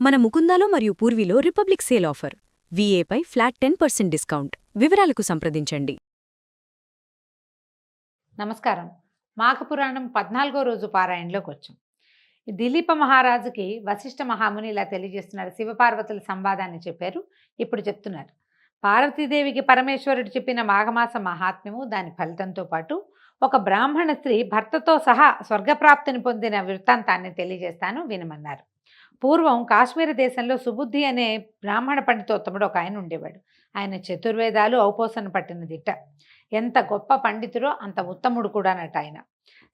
మన ముకుందాలో మరియు పూర్వీలో రిపబ్లిక్ సేల్ ఆఫర్. వీఏపై ఫ్లాట్ 10% డిస్కౌంట్. వివరాలకు సంప్రదించండి. నమస్కారం. మాఘపురాణం 14వ రోజు పారాయణలోకి వచ్చాం. దిలీప మహారాజుకి వశిష్ఠ మహాముని ఇలా తెలియజేస్తున్నారు. శివపార్వతుల సంవాదాన్ని చెప్పారు, ఇప్పుడు చెప్తున్నారు. పార్వతీదేవికి పరమేశ్వరుడు చెప్పిన మాఘమాస మహాత్మ్యము, దాని ఫలితంతో పాటు ఒక బ్రాహ్మణ స్త్రీ భర్తతో సహా స్వర్గప్రాప్తిని పొందిన వృత్తాంతాన్ని తెలియజేస్తాను, వినమన్నారు. పూర్వం కాశ్మీర దేశంలో సుబుద్ధి అనే బ్రాహ్మణ పండితోత్తముడు ఒక ఆయన ఉండేవాడు. ఆయన చతుర్వేదాలు ఔపోసన పట్టిన దిట్ట. ఎంత గొప్ప పండితుడో అంత ఉత్తముడు కూడానట. ఆయన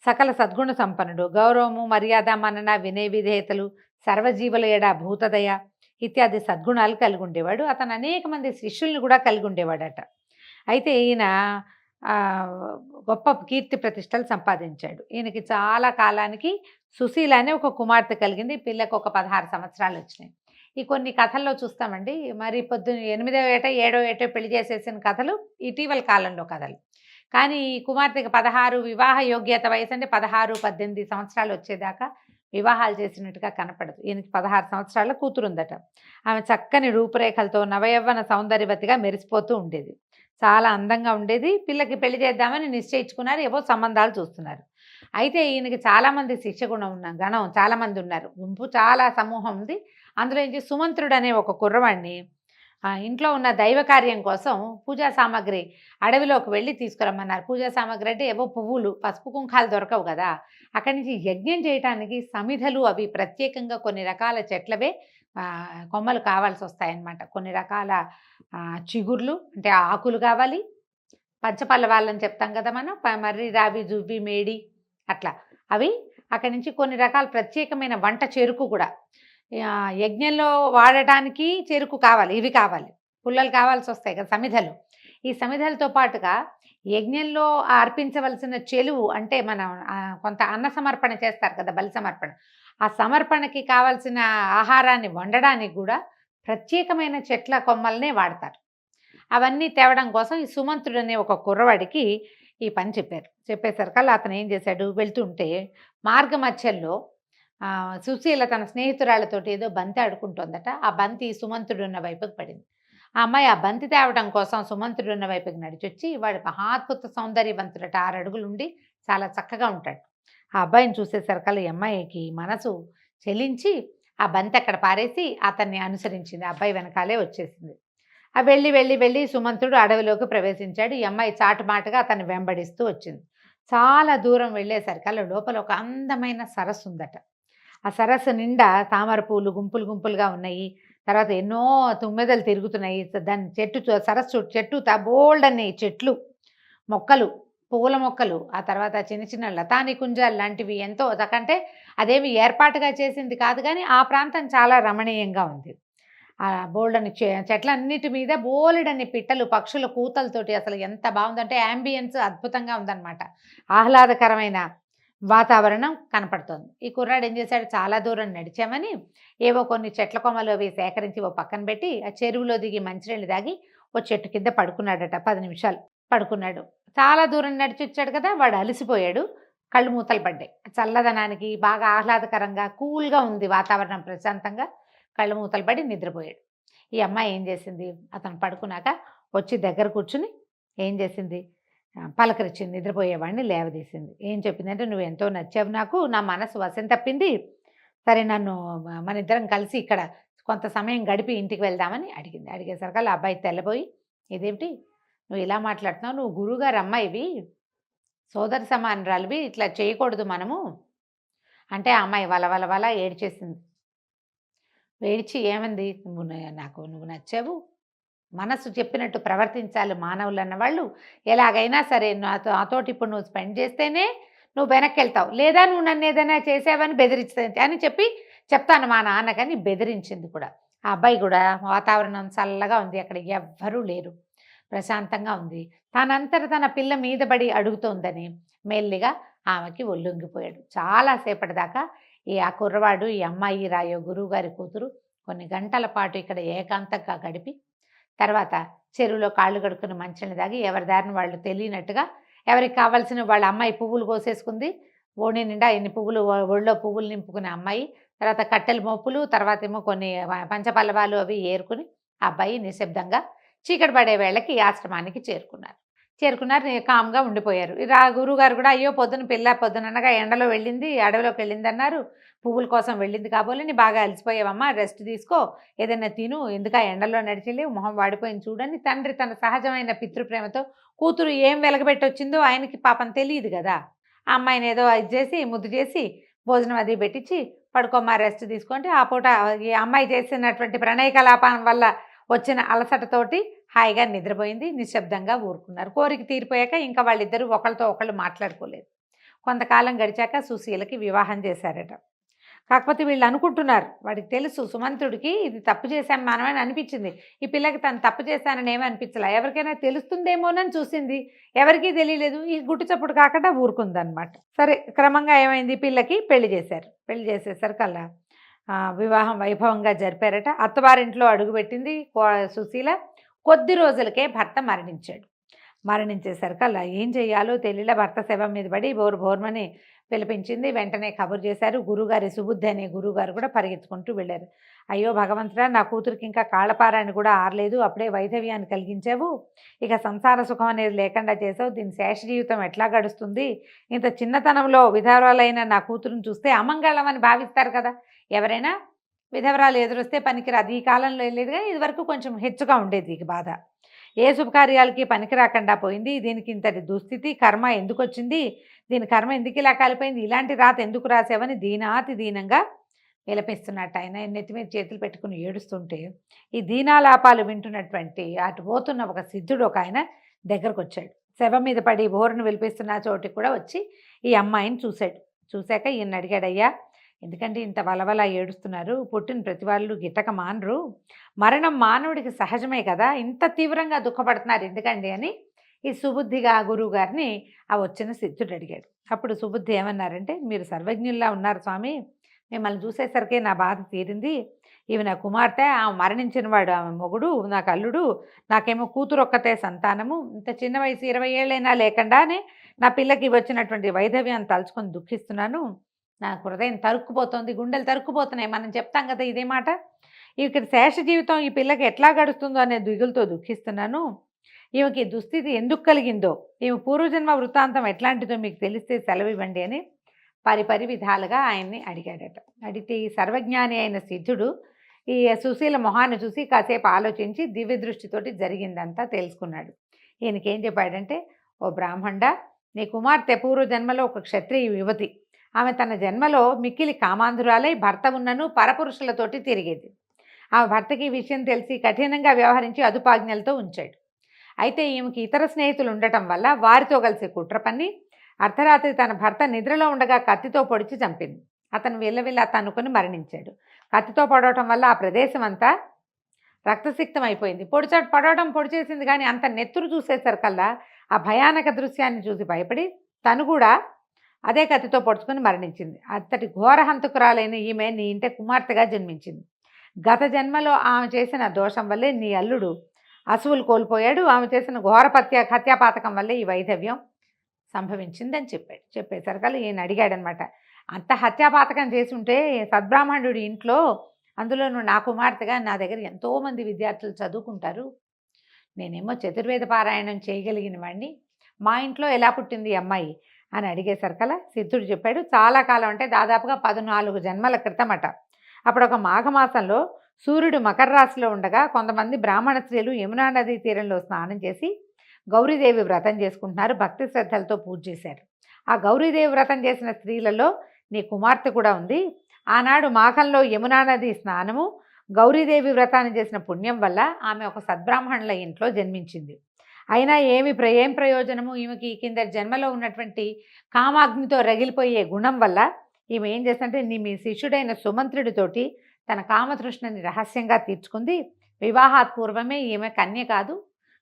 సకల సద్గుణ సంపన్నుడు. గౌరవము, మర్యాద, మనన, వినయ విధేయతలు, సర్వజీవుల ఎడ భూతదయ ఇత్యాది సద్గుణాలు కలిగి ఉండేవాడు. అతను అనేక మంది శిష్యుల్ని కూడా కలిగి ఉండేవాడట. అయితే ఈయన గొప్ప కీర్తి ప్రతిష్టలు సంపాదించాడు. ఈయనకి చాలా కాలానికి సుశీల అనే ఒక కుమార్తె కలిగింది. పిల్లకు ఒక 16 సంవత్సరాలు వచ్చినాయి. ఈ కొన్ని కథల్లో చూస్తామండి, మరి పొద్దున్న 8వ ఏట 7వ ఏటో పెళ్లి చేసేసిన కథలు ఇటీవల కాలంలో కథలు. కానీ ఈ కుమార్తెకి 16 వివాహ యోగ్యత వయసు అంటే 16, 18 సంవత్సరాలు వచ్చేదాకా వివాహాలు చేసినట్టుగా కనపడదు. ఈయనకి 16 సంవత్సరాల కూతురుందట. ఆమె చక్కని రూపురేఖలతో నవయవ్వన సౌందర్యవతిగా మెరిసిపోతూ ఉండేది. చాలా అందంగా ఉండేది. పిల్లకి పెళ్లి చేద్దామని నిశ్చయించుకున్నారు. ఏవో సంబంధాలు చూస్తున్నారు. అయితే ఈయనకి చాలామంది గణం చాలామంది ఉన్నారు. గుంపు చాలా సమూహం ఉంది. అందులో నుంచి సుమంత్రుడు అనే ఒక కుర్రవాడిని ఇంట్లో ఉన్న దైవ కార్యం కోసం పూజా సామాగ్రి అడవిలోకి వెళ్ళి తీసుకురమ్మన్నారు. పూజా సామాగ్రి అంటే ఏవో పువ్వులు, పసుపు కుంకాలు దొరకవు కదా. అక్కడి నుంచి యజ్ఞం చేయడానికి సమిధలు అవి ప్రత్యేకంగా కొన్ని రకాల చెట్లవే కొమ్మలు కావాల్సి వస్తాయన్నమాట. కొన్ని రకాల చిగుర్లు అంటే ఆకులు కావాలి. పంచపల్లవాళ్ళని చెప్తాం కదా మనం, మర్రి, రావి, జువ్వి, మేడి అట్లా అవి. అక్కడి నుంచి కొన్ని రకాల ప్రత్యేకమైన వంట చెరుకు కూడా, యజ్ఞంలో వాడటానికి చెరుకు కావాలి, ఇవి కావాలి, పుల్లలు కావాల్సి వస్తాయి కదా సమిధలు. ఈ సమిధలతో పాటుగా యజ్ఞంలో అర్పించవలసిన చెలువు అంటే మనం కొంత అన్న సమర్పణ చేస్తారు కదా, బలి సమర్పణ. ఆ సమర్పణకి కావాల్సిన ఆహారాన్ని వండడానికి కూడా ప్రత్యేకమైన చెట్ల కొమ్మల్నే వాడతారు. అవన్నీ తేవడం కోసం ఈ సుమంత్రుడు అనే ఒక కుర్రవాడికి ఈ పని చెప్పారు. చెప్పేసరికల్లా అతను ఏం చేశాడు, వెళ్తుంటే మార్గమధ్యంలో సుశీల తన స్నేహితురాళ్ళతోటి ఏదో బంతి ఆడుకుంటుందట. ఆ బంతి సుమంత్రుడు ఉన్న వైపుకి పడింది. ఆ అమ్మాయి ఆ బంతి తేవడం కోసం సుమంత్రుడు ఉన్న వైపుకి నడిచొచ్చి, వాడు మహాద్భుత సౌందర్యవంతుడట. 6 అడుగులు ఉండి చాలా చక్కగా ఉంటాడు. ఆ అబ్బాయిని చూసేసరికల్లా ఈ అమ్మాయికి మనసు చెలించి ఆ బంతి అక్కడ పారేసి అతన్ని అనుసరించింది. ఆ అబ్బాయి వెనకాలే వచ్చేసింది. ఆ వెళ్ళి సుమంత్రుడు అడవిలోకి ప్రవేశించాడు. ఈ అమ్మాయి చాటుమాటుగా అతన్ని వెంబడిస్తూ వచ్చింది. చాలా దూరం వెళ్ళేసరికల్లా లోపల ఒక అందమైన సరస్సు ఉందట. ఆ సరస్సు నిండా తామర పూలు గుంపులు గుంపులుగా ఉన్నాయి. తర్వాత ఎన్నో తుమ్మెదలు తిరుగుతున్నాయి. దాని సరస్సు చెట్టు బోల్డన్ని చెట్లు, మొక్కలు, పువ్వుల మొక్కలు, ఆ తర్వాత చిన్న చిన్న లతాని కుంజాలు లాంటివి ఎంతో. అంటే అదేమి ఏర్పాటుగా చేసింది కాదు, కానీ ఆ ప్రాంతం చాలా రమణీయంగా ఉంది. ఆ బోల్డని చెట్లన్నిటి మీద బోలెడన్ని పిట్టలు, పక్షుల కూతలతోటి అసలు ఎంత బాగుందంటే యాంబియన్స్ అద్భుతంగా ఉందన్నమాట. ఆహ్లాదకరమైన వాతావరణం కనపడుతోంది. ఈ కుర్రాడు ఏం చేశాడు, చాలా దూరం నడిచామని ఏవో కొన్ని చెట్ల కొమ్మలు అవి సేకరించి ఓ పక్కన పెట్టి ఆ చెరువులో దిగి మంచినీళ్ళు తాగి ఓ చెట్టు కింద పడుకున్నాడట. 10 నిమిషాలు పడుకున్నాడు. చాలా దూరం నడిచి వచ్చాడు కదా, వాడు అలసిపోయాడు. కళ్ళు మూతలు పడ్డాయి. చల్లదనానికి బాగా ఆహ్లాదకరంగా కూల్గా ఉంది వాతావరణం, ప్రశాంతంగా. కళ్ళు మూతలు పడి నిద్రపోయాడు. ఈ అమ్మాయి ఏం చేసింది, అతను పడుకున్నాక వచ్చి దగ్గర కూర్చుని ఏం చేసింది, పలకరించింది. నిద్రపోయేవాడిని లేవదీసింది. ఏం చెప్పిందంటే, నువ్వు ఎంతో నచ్చావు నాకు, నా మనసు వశం తప్పింది. సరే, మన ఇద్దరం కలిసి ఇక్కడ కొంత సమయం గడిపి ఇంటికి వెళ్దామని అడిగింది. అడిగేసరికల్లా అబ్బాయి తెల్లబోయి, ఇదేమిటి నువ్వు ఇలా మాట్లాడుతున్నావు, నువ్వు గురువుగారు అమ్మాయివి, సోదరి సమానరాలివి, ఇట్లా చేయకూడదు మనము అంటే ఆ అమ్మాయి వల ఏడ్చేసింది. ఏడ్చి ఏమంది, నువ్వు నచ్చావు, మనసు చెప్పినట్టు ప్రవర్తించాలి మానవులు అన్నవాళ్ళు. ఎలాగైనా సరే నాతోటి ఇప్పుడు నువ్వు స్పెండ్ చేస్తేనే నువ్వు వెనక్కి వెళ్తావు, లేదా నువ్వు నన్ను ఏదైనా చేసావని బెదిరిస్తుంది అని చెప్తాను మా నాన్నకని బెదిరించింది కూడా. ఆ అబ్బాయి కూడా వాతావరణం చల్లగా ఉంది, అక్కడ ఎవ్వరూ లేరు, ప్రశాంతంగా ఉంది. తన పిల్ల మీద పడి అడుగుతోందని మెల్లిగా ఆమెకి ఒళ్ళొంగిపోయాడు. చాలాసేపటి దాకా ఆ కుర్రవాడు, ఈ అమ్మాయి రాయో గురువుగారి కూతురు కొన్ని గంటల పాటు ఇక్కడ ఏకాంతంగా గడిపి తర్వాత చెరువులో కాళ్ళు కడుక్కుని మంచిని తాగి ఎవరి దారిని వాళ్ళు తెలియనట్టుగా ఎవరికి కావాల్సిన వాళ్ళ అమ్మాయి పువ్వులు కోసేసుకుంది. ఓణి నిండా ఎన్ని పువ్వులు, ఒళ్ళో పువ్వులు నింపుకునే అమ్మాయి తర్వాత కట్టెల మోపులు, తర్వాత ఏమో కొన్ని పంచపల్లవాలు అవి ఏరుకుని ఆ అబ్బాయి నిశ్శబ్దంగా చీకటి పడే వేళకి ఈ ఆశ్రమానికి చేరుకున్నారు. కామ్గా ఉండిపోయారు. గురువుగారు కూడా అయ్యో పొద్దున పిల్ల పొద్దుననగా ఎండలో వెళ్ళింది, అడవిలోకి వెళ్ళింది అన్నారు, పువ్వుల కోసం వెళ్ళింది కాబోలు, నీ బాగా అలసిపోయావమ్మా, రెస్ట్ తీసుకో, ఏదైనా తిను, ఎందుకు ఆ ఎండలో నడిచిలే, మొహం వాడిపోయింది చూడని తండ్రి తన సహజమైన పితృప్రేమతో, కూతురు ఏం వెలగబెట్టొచ్చిందో ఆయనకి పాపం తెలియదు కదా, ఆ అమ్మాయిని ఏదో ఇది చేసి ముద్దు చేసి భోజనం అది పెట్టించి పడుకోమ్మా రెస్ట్ తీసుకుంటే ఆ పూట ఈ అమ్మాయి చేసినటువంటి ప్రణయ కలాపం వల్ల వచ్చిన అలసటతోటి హాయిగా నిద్రపోయింది. నిశ్శబ్దంగా ఊరుకున్నారు. కోరిక తీరిపోయాక ఇంకా వాళ్ళిద్దరూ ఒకళ్ళతో ఒకళ్ళు మాట్లాడుకోలేదు. కొంతకాలం గడిచాక సుశీలకి వివాహం చేశారట. కాకపోతే వీళ్ళు అనుకుంటున్నారు, వాడికి తెలుసు సుమంతుడికి ఇది తప్పు చేశాం మనమని అనిపించింది, ఈ పిల్లకి తను తప్పు చేశానని ఏమీ అనిపించలే, ఎవరికైనా తెలుస్తుందేమోనని చూసింది, ఎవరికీ తెలియలేదు, ఈ గుట్టు చప్పుడు కాకుండా ఊరుకుందనమాట. సరే క్రమంగా ఏమైంది, పిల్లకి పెళ్లి చేశారు. పెళ్లి చేసేసరికల్లా వివాహం వైభవంగా జరిపారట. అత్తవారింట్లో అడుగుపెట్టింది సుశీల. కొద్ది రోజులకే భర్త మరణించేసరికల్లా ఏం చెయ్యాలో తెలియలే. భర్త శవం మీద పడి బోర్మని పిలిపించింది. వెంటనే కబురు చేశారు. గురుగారి సుబుద్ధి అనే గురువుగారు కూడా పరిగెత్తుకుంటూ వెళ్ళారు. అయ్యో భగవంతుడా, నా కూతురికి ఇంకా కాళ్ళపారాన్ని కూడా ఆరలేదు, అప్పుడే వైధవ్యాన్ని కలిగించావు, ఇక సంసార సుఖం అనేది లేకుండా చేసావు, దీని శేష జీవితం ఎట్లా గడుస్తుంది, ఇంత చిన్నతనంలో విధవరాలైన నా కూతురుని చూస్తే అమంగళం అని భావిస్తారు కదా, ఎవరైనా విధవరాలు ఎదురొస్తే పనికిరాదు. ఈ కాలంలో లేదు కానీ ఇదివరకు కొంచెం హెచ్చుగా ఉండేది ఈ బాధ. ఏ శుభకార్యాలకి పనికి రాకుండా పోయింది, దీనికి ఇంతటి దుస్థితి, కర్మ ఎందుకు వచ్చింది, దీని కర్మ ఎందుకు ఇలా కాలిపోయింది, ఇలాంటి రాత ఎందుకు రాసావని దీనాతి దీనంగా విలపిస్తున్నట్టు ఆయన నెత్తి మీద చేతులు పెట్టుకుని ఏడుస్తుంటే ఈ దీనాలాపాలు వింటున్నటువంటి అటు పోతున్న ఒక సిద్ధుడు ఒక ఆయన దగ్గరకు వచ్చాడు. శవం మీద పడి బోరును విలిపిస్తున్న చోటికి కూడా వచ్చి ఈ అమ్మాయిని చూశాక ఈయన అడిగాడయ్యా, ఎందుకంటే ఇంత వలవల ఏడుస్తున్నారు, పుట్టిన ప్రతి వాళ్ళు గిట్టక మానరు, మరణం మానవుడికి సహజమే కదా, ఇంత తీవ్రంగా దుఃఖపడుతున్నారు ఎందుకండి అని ఈ సుబుద్ధిగా గురువు గారిని ఆ వచ్చిన సిద్ధుడు అడిగాడు. అప్పుడు సుబుద్ధి ఏమన్నారంటే, మీరు సర్వజ్ఞుల్లా ఉన్నారు స్వామి, మిమ్మల్ని చూసేసరికి నా బాధ తీరింది, ఇవి నా కుమార్తె, ఆమె మరణించిన వాడు ఆమె మొగుడు, నాకు అల్లుడు, నాకేమో కూతురు ఒక్కతే సంతానము, ఇంత చిన్న వయసు 20 ఏళ్ళైనా లేకుండానే నా పిల్లకి వచ్చినటువంటి వైధవ్యాన్ని తలుచుకొని దుఃఖిస్తున్నాను, నా హృదయం తరుక్కుపోతుంది, గుండెలు తరుక్కుపోతున్నాయి, మనం చెప్తాం కదా ఇదే మాట, ఇక్కడ శేష జీవితం ఈ పిల్లకి ఎట్లా గడుస్తుందో అనే దిగులతో దుఃఖిస్తున్నాను, ఈమెకి దుస్థితి ఎందుకు కలిగిందో, ఈమె పూర్వజన్మ వృత్తాంతం ఎట్లాంటిదో మీకు తెలిస్తే సెలవివ్వండి అని పరిపరి విధాలుగా ఆయన్ని అడిగాడట. అడిగితే ఈ సర్వజ్ఞాని అయిన సిద్ధుడు ఈ సుశీల మొహాన్ని చూసి కాసేపు ఆలోచించి దివ్య దృష్టితోటి జరిగిందంతా తెలుసుకున్నాడు. ఈయనకేం చెప్పాడంటే, ఓ బ్రాహ్మణ, నీ కుమార్తె పూర్వజన్మలో ఒక క్షత్రియ యువతి, ఆమె తన జన్మలో మిక్కిలి కామాంధురాలై భర్త ఉన్నను పరపురుషులతోటి తిరిగేది. ఆమె భర్తకి ఈ విషయం తెలిసి కఠినంగా వ్యవహరించి అదుపాజ్ఞలతో ఉంచాడు. అయితే ఈమెకి ఇతర స్నేహితులు ఉండటం వల్ల వారితో కలిసి కుట్ర పన్ని అర్ధరాత్రి తన భర్త నిద్రలో ఉండగా కత్తితో పొడిచి చంపింది. అతను విల్లవిల్ల తన్నుకొని మరణించాడు. కత్తితో పొడవటం వల్ల ఆ ప్రదేశం అంతా రక్తసిక్తం అయిపోయింది. పొడి చేసింది కానీ అంత నెత్తురు చూసేసరికల్లా ఆ భయానక దృశ్యాన్ని చూసి భయపడి తను కూడా అదే కత్తితో పొడుచుకొని మరణించింది. అంతటి ఘోరహంతకురాలైన ఈమె నీ ఇంటి కుమార్తెగా జన్మించింది. గత జన్మలో ఆమె చేసిన దోషం వల్లే నీ అల్లుడు అసువులు కోల్పోయాడు, ఆమె చేసిన ఘోర హత్యాపాతకం వల్లే ఈ వైధవ్యం సంభవించిందని చెప్పేసరికల్లా ఈయన అడిగాడనమాట, అంత హత్యాపాతకం చేసి ఉంటే సద్బ్రాహ్మణుడి ఇంట్లో, అందులోనూ నా కుమార్తెగా నా దగ్గర ఎంతోమంది విద్యార్థులు చదువుకుంటారు, నేనేమో చతుర్వేద పారాయణం చేయగలిగిన వాడిని, మా ఇంట్లో ఎలా పుట్టింది అమ్మాయి అని అడిగేసరికల్లా సిద్ధుడు చెప్పాడు, చాలా కాలం అంటే దాదాపుగా 14 జన్మల క్రితమట. అప్పుడు ఒక మాఘమాసంలో సూర్యుడు మకర రాశిలో ఉండగా కొంతమంది బ్రాహ్మణ స్త్రీలు యమునా నదీ తీరంలో స్నానం చేసి గౌరీదేవి వ్రతం చేసుకుంటున్నారు, భక్తి శ్రద్ధలతో పూజ చేశారు. ఆ గౌరీదేవి వ్రతం చేసిన స్త్రీలలో నీ కుమార్తె కూడా ఉంది. ఆనాడు మాఘంలో యమునా నది స్నానము, గౌరీదేవి వ్రతాన్ని చేసిన పుణ్యం వల్ల ఆమె ఒక సద్బ్రాహ్మణుల ఇంట్లో జన్మించింది. అయినా ఏం ప్రయోజనము, ఈమెకి కింద జన్మలో ఉన్నటువంటి కామాగ్నితో రగిలిపోయే గుణం వల్ల ఈమె ఏం చేస్తుంటే మీ శిష్యుడైన సుమంత్రుడితోటి తన కామతృష్ణని రహస్యంగా తీర్చుకుంది. వివాహాత్ పూర్వమే ఈమె కన్య కాదు,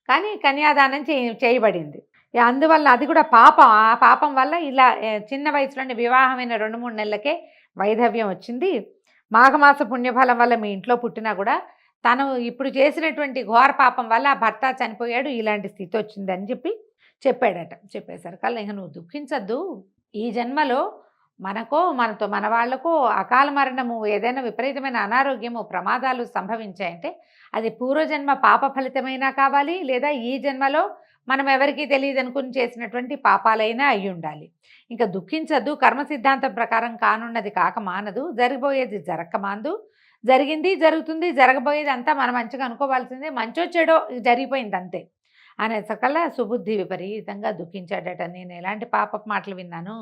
కానీ కన్యాదానం చేయబడింది. అందువల్ల అది కూడా పాపం. ఆ పాపం వల్ల ఇలా చిన్న వయసులోనే వివాహమైన 2-3 నెలలకే వైధవ్యం వచ్చింది. మాఘమాస పుణ్యఫలం వల్ల మీ ఇంట్లో పుట్టినా కూడా తను ఇప్పుడు చేసినటువంటి ఘోర పాపం వల్ల ఆ భర్త చనిపోయాడు, ఇలాంటి స్థితి వచ్చిందని చెప్పాడట. చెప్పేసరికల్లా ఇక నువ్వు దుఃఖించద్దు, ఈ జన్మలో మనతో మన వాళ్ళకో అకాల మరణము, ఏదైనా విపరీతమైన అనారోగ్యము, ప్రమాదాలు సంభవించాయంటే అది పూర్వజన్మ పాప ఫలితమైనా కావాలి, లేదా ఈ జన్మలో మనం ఎవరికీ తెలియదు అనుకుని చేసినటువంటి పాపాలైనా అయి ఉండాలి. ఇంకా దుఃఖించద్దు, కర్మ సిద్ధాంతం ప్రకారం కానున్నది కాక మానదు, జరిగిపోయేది జరక్క మాందు, జరిగింది జరుగుతుంది, జరగబోయేది అంతా మనం మంచిగా అనుకోవాల్సిందే, మంచో చెడో జరిగిపోయింది అంతే అనే సకల సుబుద్ధి విపరీతంగా దుఃఖించాడట. నేను ఎలాంటి పాపపు మాటలు విన్నాను,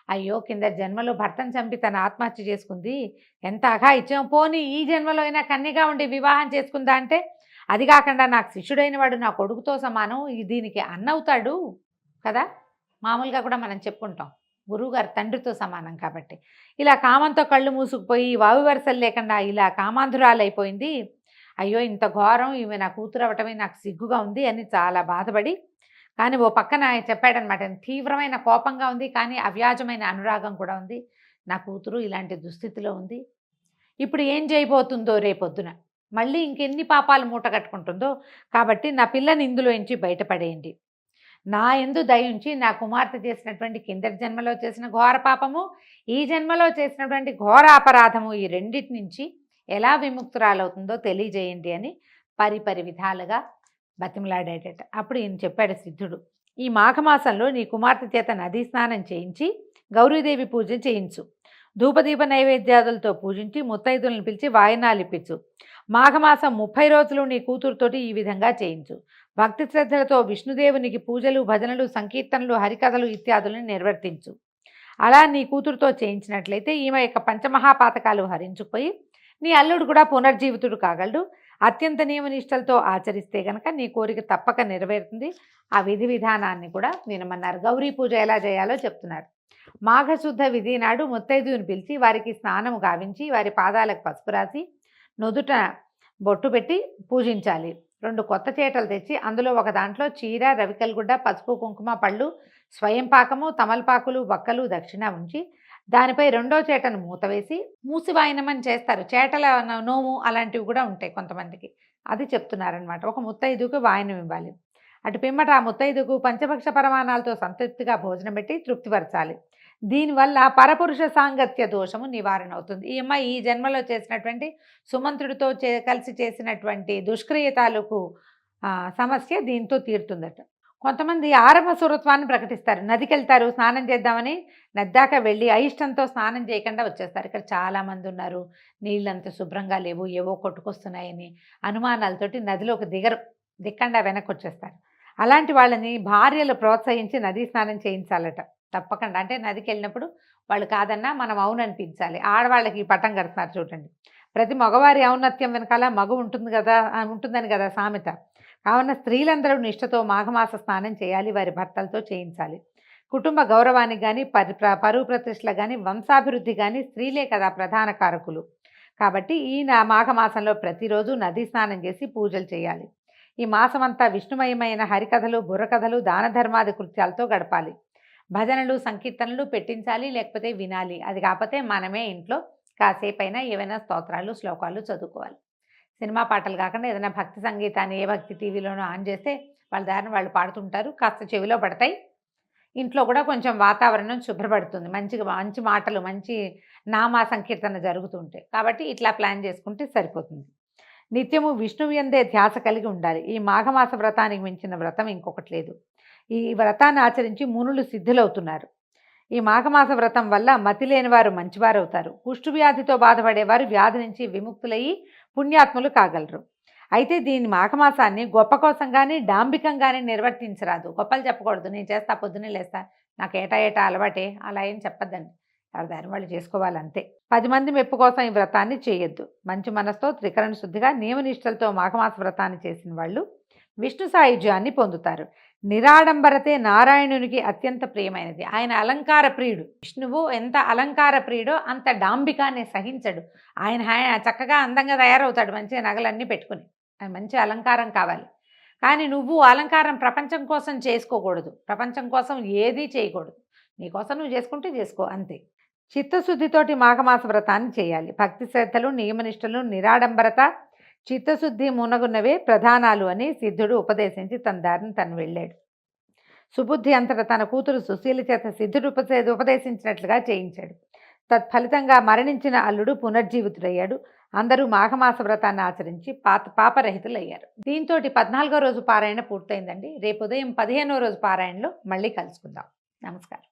అయ్యో కింద జన్మలో భర్తను చంపి తన ఆత్మహత్య చేసుకుంది, ఎంత అఘాయిత్యం, పోనీ ఈ జన్మలో అయినా కన్యగా ఉండి వివాహం చేసుకుందా అంటే, అది కాకుండా నాకు శిష్యుడైన వాడు నా కొడుకుతో సమానం, దీనికి అన్నవుతాడు కదా, మామూలుగా కూడా మనం చెప్పుకుంటాం గురువుగారు తండ్రితో సమానం కాబట్టి. ఇలా కామంతో కళ్ళు మూసుకుపోయి వావి వరసలు లేకుండా ఇలా కామాంధురాలైపోయింది. అయ్యో ఇంత ఘోరం, ఈమె నా కూతురు అవటమే నాకు సిగ్గుగా ఉంది అని చాలా బాధపడి, కానీ ఓ పక్కన ఆయన చెప్పాడనమాట, తీవ్రమైన కోపంగా ఉంది, కానీ అవ్యాజమైన అనురాగం కూడా ఉంది. నా కూతురు ఇలాంటి దుస్థితిలో ఉంది, ఇప్పుడు ఏం చేయబోతుందో రేపొద్దున, మళ్ళీ ఇంకెన్ని పాపాలు మూట కట్టుకుంటుందో, కాబట్టి నా పిల్లని ఇందులో నుంచి బయటపడేయండి. నా యందు దయించి నా కుమార్తె చేసినటువంటి కిందటి జన్మలో చేసిన ఘోర పాపము, ఈ జన్మలో చేసినటువంటి ఘోర అపరాధము, ఈ రెండింటి నుంచి ఎలా విముక్తురాలవుతుందో తెలియజేయండి అని పరిపరి విధాలుగా బతిమలాడేటట. అప్పుడు ఈయన చెప్పాడు సిద్ధుడు, ఈ మాఘమాసంలో నీ కుమార్తె చేత నదీ స్నానం చేయించి గౌరీదేవి పూజ చేయించు, ధూపదీప నైవేద్యాదులతో పూజించి ముత్తైదులను పిలిచి వాయినాలు ఇప్పించు. మాఘమాసం 30 రోజులు నీ కూతురుతోటి ఈ విధంగా చేయించు. భక్తి శ్రద్ధలతో విష్ణుదేవునికి పూజలు, భజనలు, సంకీర్తనలు, హరికథలు ఇత్యాదులను నిర్వర్తించు. అలా నీ కూతురుతో చేయించినట్లయితే ఈమె యొక్క పంచమహాపాతకాలు హరించుకుపోయి నీ అల్లుడు కూడా పునర్జీవితుడు కాగలడు. అత్యంత నియమనిష్టలతో ఆచరిస్తే గనక నీ కోరిక తప్పక నెరవేరుతుంది. ఆ విధి విధానాన్ని కూడా వినమన్నారు. గౌరీ పూజ ఎలా చేయాలో చెప్తున్నారు. మాఘశుద్ధ విధి నాడు ముత్తైదువుని పిలిచి వారికి స్నానము గావించి వారి పాదాలకు పసుపు రాసి నుదుట బొట్టు పెట్టి పూజించాలి. 2 కొత్త చేటలు తెచ్చి అందులో ఒక దాంట్లో చీర, రవికల్గుడ్డ, పసుపు, కుంకుమ, పళ్ళు, స్వయం పాకము, తమలపాకులు, వక్కలు దక్షిణ ఉంచి దానిపై 2వ చేటను మూత వేసి మూసివాయినమని చేస్తారు. చేటల నోము అలాంటివి కూడా ఉంటాయి కొంతమందికి, అది చెప్తున్నారనమాట. ఒక ముత్తైదుకు వాయినం ఇవ్వాలి. అటు పిమ్మట ఆ ముత్తైదుకు పంచభక్ష పరమాణాలతో సంతృప్తిగా భోజనం పెట్టి తృప్తిపరచాలి. దీనివల్ల పరపురుష సాంగత్య దోషము నివారణ అవుతుంది. ఈ అమ్మాయి ఈ జన్మలో చేసినటువంటి సుమంత్రుడితో కలిసి చేసినటువంటి దుష్క్రియతాలకు సమస్య దీంతో తీరుతుందట. కొంతమంది ఆరవ సురత్వాన్ని ప్రకటిస్తారు. నదికి వెళ్తారు స్నానం చేద్దామని, నద్దాక వెళ్ళి అయిష్టంతో స్నానం చేయకుండా వచ్చేస్తారు. ఇక్కడ చాలామంది ఉన్నారు, నీళ్ళంత శుభ్రంగా లేవు, ఏవో కొట్టుకొస్తున్నాయని అనుమానాలతోటి నదిలోకి దిక్కండా వెనక్కి వచ్చేస్తారు. అలాంటి వాళ్ళని భార్యలు ప్రోత్సహించి నదీ స్నానం చేయించాలట తప్పకుండా. అంటే నదికి వెళ్ళినప్పుడు వాళ్ళు కాదన్నా మనం అవుననిపించాలి. ఆడవాళ్ళకి ఈ పట్టం కడుతున్నారు చూడండి. ప్రతి మగవారి ఔన్నత్యం వెనకాల మగ ఉంటుందని కదా సామెత. కావున స్త్రీలందరూ నిష్ఠతో మాఘమాస స్నానం చేయాలి, వారి భర్తలతో చేయించాలి. కుటుంబ గౌరవానికి కానీ పరువు ప్రతిష్టలకు కానీ వంశాభివృద్ధి కానీ స్త్రీలే కదా ప్రధాన కారకులు. కాబట్టి ఈ మాఘమాసంలో ప్రతిరోజు నదీ స్నానం చేసి పూజలు చేయాలి. ఈ మాసమంతా విష్ణుమయమైన హరికథలు, బుర్రకథలు, దాన ధర్మాది కృత్యాలతో గడపాలి. భజనలు, సంకీర్తనలు పెట్టించాలి, లేకపోతే వినాలి. అది కాకపోతే మనమే ఇంట్లో కాసేపైనా ఏవైనా స్తోత్రాలు, శ్లోకాలు చదువుకోవాలి. సినిమా పాటలు కాకుండా ఏదైనా భక్తి సంగీతాన్ని ఏ భక్తి టీవీలోనో ఆన్ చేస్తే వాళ్ళ దారిని వాళ్ళు పాడుతుంటారు, కాస్త చెవిలో పడతాయి. ఇంట్లో కూడా కొంచెం వాతావరణం శుభ్రపడుతుంది. మంచి మాటలు, మంచి నామా సంకీర్తన జరుగుతుంటాయి. కాబట్టి ఇట్లా ప్లాన్ చేసుకుంటే సరిపోతుంది. నిత్యము విష్ణువు యందే ధ్యాస కలిగి ఉండాలి. ఈ మాఘమాస వ్రతానికి మించిన వ్రతం ఇంకొకటి లేదు. ఈ వ్రతాన్ని ఆచరించి మునులు సిద్ధులవుతున్నారు. ఈ మాఘమాస వ్రతం వల్ల మతి లేని వారు మంచివారు అవుతారు. కుష్టు వ్యాధితో బాధపడేవారు వ్యాధి నుంచి విముక్తులయ్యి పుణ్యాత్ములు కాగలరు. అయితే దీని మాఘమాసాన్ని గొప్ప కోసం కానీ డాంబికంగానే నిర్వర్తించరాదు. గొప్పలు చెప్పకూడదు, నేను చేస్తా, పొద్దున్నే లేస్తా, నాకు ఏటా అలవాటే, అలా ఏం చెప్పద్దండి. ఎవరి దారి వాళ్ళు చేసుకోవాలంతే. 10 మంది మెప్పు కోసం ఈ వ్రతాన్ని చేయొద్దు. మంచి మనసుతో త్రికరణ శుద్ధిగా నియమనిష్టలతో మాఘమాస వ్రతాన్ని చేసిన వాళ్ళు విష్ణు సాయుధ్యాన్ని పొందుతారు. నిరాడంబరతే నారాయణునికి అత్యంత ప్రియమైనది. ఆయన అలంకార ప్రియుడు. విష్ణువు ఎంత అలంకార ప్రియుడో అంత డాంబికాన్ని సహించడు. ఆయన చక్కగా అందంగా తయారవుతాడు, మంచిగా నగలన్నీ పెట్టుకుని. ఆయన మంచి అలంకారం కావాలి. కానీ నువ్వు అలంకారం ప్రపంచం కోసం చేసుకోకూడదు, ప్రపంచం కోసం ఏదీ చేయకూడదు. నీకోసం నువ్వు చేసుకుంటే చేసుకో అంతే. చిత్తశుద్ధితోటి మాఘమాస వ్రతాన్ని చేయాలి. భక్తి శ్రద్ధలు, నియమనిష్టలు, నిరాడంబరత, చిత్తశుద్ధి మునగున్నవే ప్రధానాలు అని సిద్ధుడు ఉపదేశించి తన దారిని తను వెళ్ళాడు. సుబుద్ధి అంతటా తన కూతురు సుశీల చేత సిద్ధుడు ఉపదేశించినట్లుగా చేయించాడు. తత్ఫలితంగా మరణించిన అల్లుడు పునర్జీవితుడయ్యాడు. అందరూ మాఘమాస వ్రతాన్ని ఆచరించి పాపరహితులయ్యారు. దీంతో 14వ రోజు పారాయణ పూర్తయిందండి. రేపు ఉదయం 15వ రోజు పారాయణలో మళ్ళీ కలుసుకుందాం. నమస్కారం.